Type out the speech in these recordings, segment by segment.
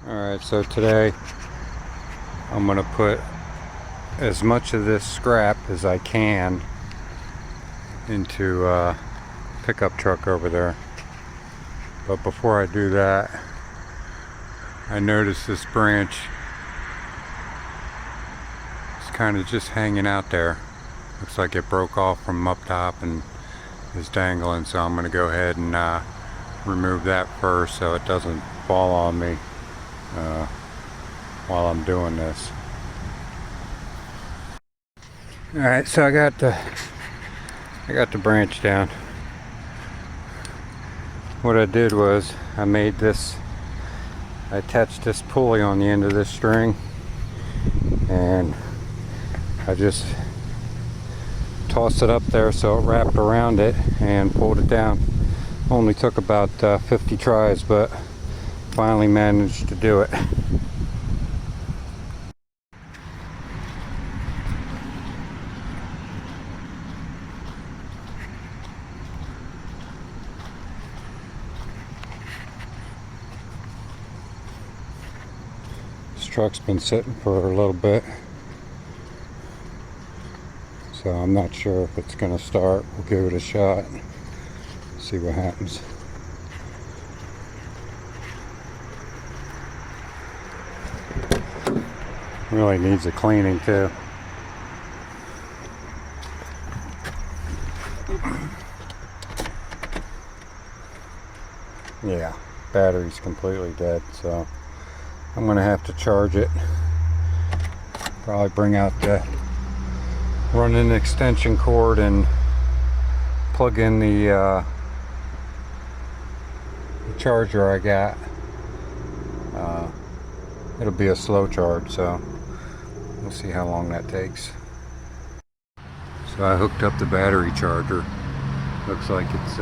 Alright, so today I'm going to put as much of this scrap as I can into a pickup truck over there. But before I do that, I noticed this branch is kind of just hanging out there. Looks like it broke off from up top and is dangling, so I'm going to go ahead and remove that first so it doesn't fall on me while I'm doing this. Alright, so I got the branch down. What I did was I attached this pulley on the end of this string, and I just tossed it up there so it wrapped around it and pulled it down. Only took about 50 tries, but finally managed to do it. This truck's been sitting for a little bit, so I'm not sure if it's going to start. We'll give it a shot, see what happens. Really needs a cleaning too. Yeah, battery's completely dead, so I'm gonna have to charge it. Probably bring out the run an extension cord and plug in the charger I got. It'll be a slow charge, so we'll see how long that takes. So I hooked up the battery charger. Looks like it's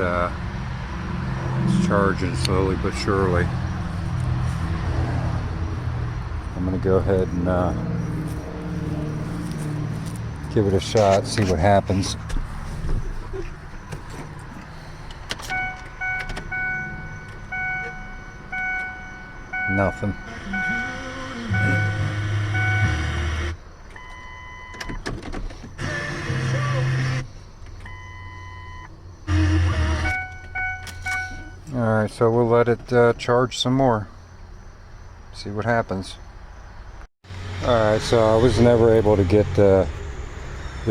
charging slowly but surely. I'm gonna go ahead and give it a shot, see what happens. Nothing. Alright, so we'll let it charge some more. See what happens. Alright, so I was never able to get the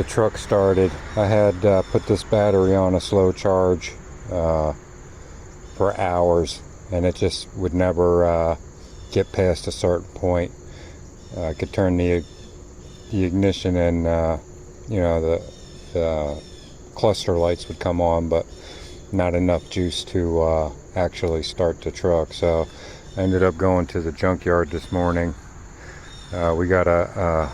truck started. I had put this battery on a slow charge for hours, and it just would never get past a certain point. I could turn the ignition and you know, the cluster lights would come on, but not enough juice to actually start the truck. So I ended up going to the junkyard this morning. We got a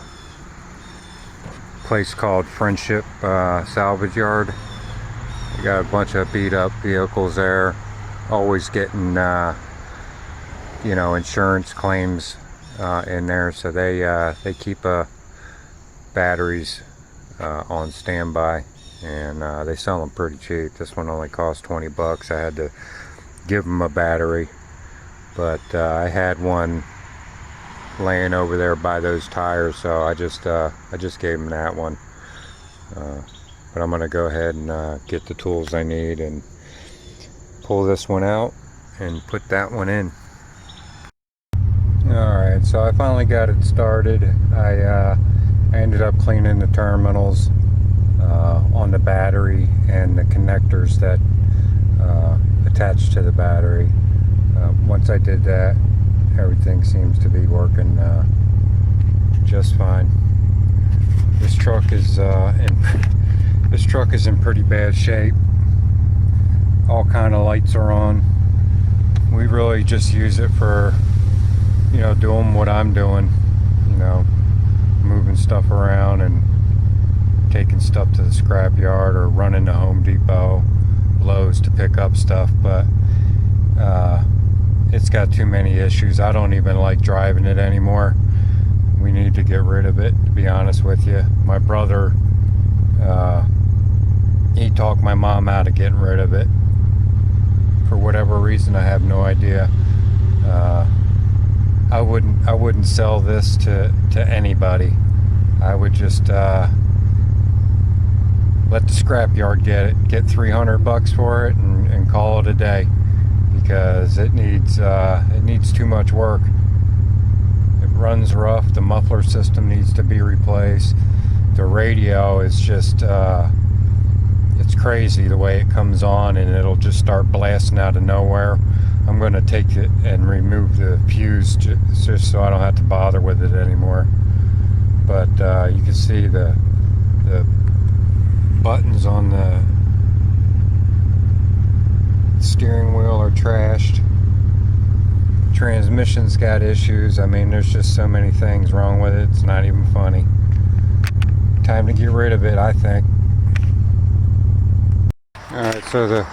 place called Friendship Salvage Yard. We got a bunch of beat up vehicles there, always getting you know, insurance claims in there, so they keep batteries on standby, and they sell them pretty cheap. This one only cost 20 bucks. I had to give them a battery, but I had one laying over there by those tires, so I just gave them that one. But I'm gonna go ahead and get the tools I need and pull this one out and put that one in. Alright, so I finally got it started. I ended up cleaning the terminals on the battery and the connectors that attach to the battery. Once I did that, everything seems to be working just fine. This truck is in pretty bad shape. All kind of lights are on. We really just use it for, you know, doing what I'm doing, you know, moving stuff around and taking stuff to the scrap yard or running to Home Depot, Lowe's to pick up stuff. But it's got too many issues. I don't even like driving it anymore. We need to get rid of it, to be honest with you. My brother, he talked my mom out of getting rid of it. For whatever reason, I have no idea. wouldn't sell this to anybody. I would just let the scrapyard get it, get 300 bucks for it, and call it a day, because it needs too much work. It runs rough. The muffler system needs to be replaced. The radio is just it's crazy the way it comes on, and it'll just start blasting out of nowhere. I'm going to take it and remove the fuse just so I don't have to bother with it anymore. But you can see the buttons on the steering wheel are trashed. Transmission's got issues. I mean, there's just so many things wrong with it, it's not even funny. Time to get rid of it, I think. Alright, so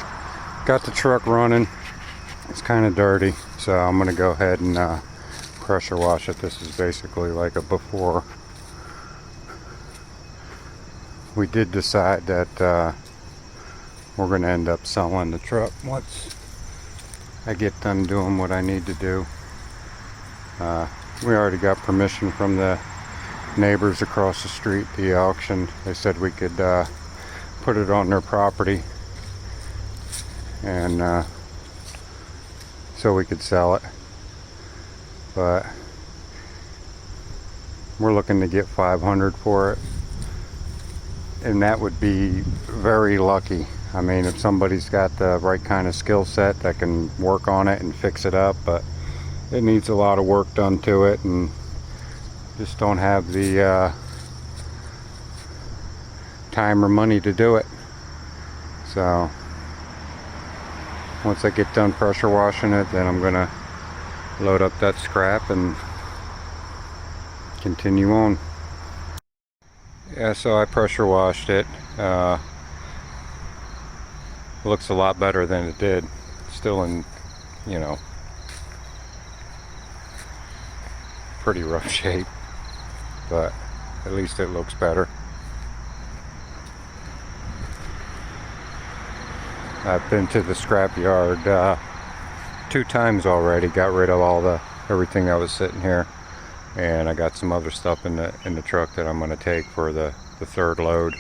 got the truck running. It's kind of dirty, so I'm going to go ahead and pressure wash it. This is basically like a before. We did decide that we're going to end up selling the truck once I get done doing what I need to do. We already got permission from the neighbors across the street, the auction. They said we could put it on their property, and so we could sell it. But we're looking to get $500 for it, and that would be very lucky. I mean, if somebody's got the right kind of skill set that can work on it and fix it up, but it needs a lot of work done to it, and just don't have the time or money to do it. So once I get done pressure washing it, then I'm gonna load up that scrap and continue on. Yeah, so I pressure washed it. Looks a lot better than it did. Still in, you know, pretty rough shape, but at least it looks better. I've been to the scrap yard 2 times already. Got rid of everything that was sitting here, and I got some other stuff in the truck that I'm going to take for the third load.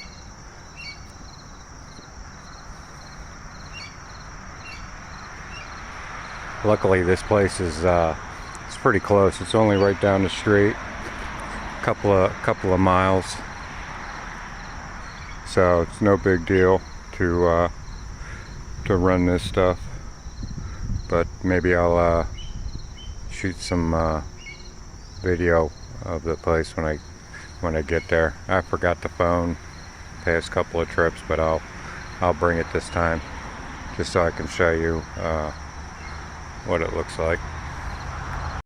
Luckily, this place is it's pretty close. It's only right down the street, couple of miles, so it's no big deal to run this stuff. But maybe I'll shoot some video of the place when I get there. I forgot the phone past couple of trips, but I'll bring it this time just so I can show you what it looks like.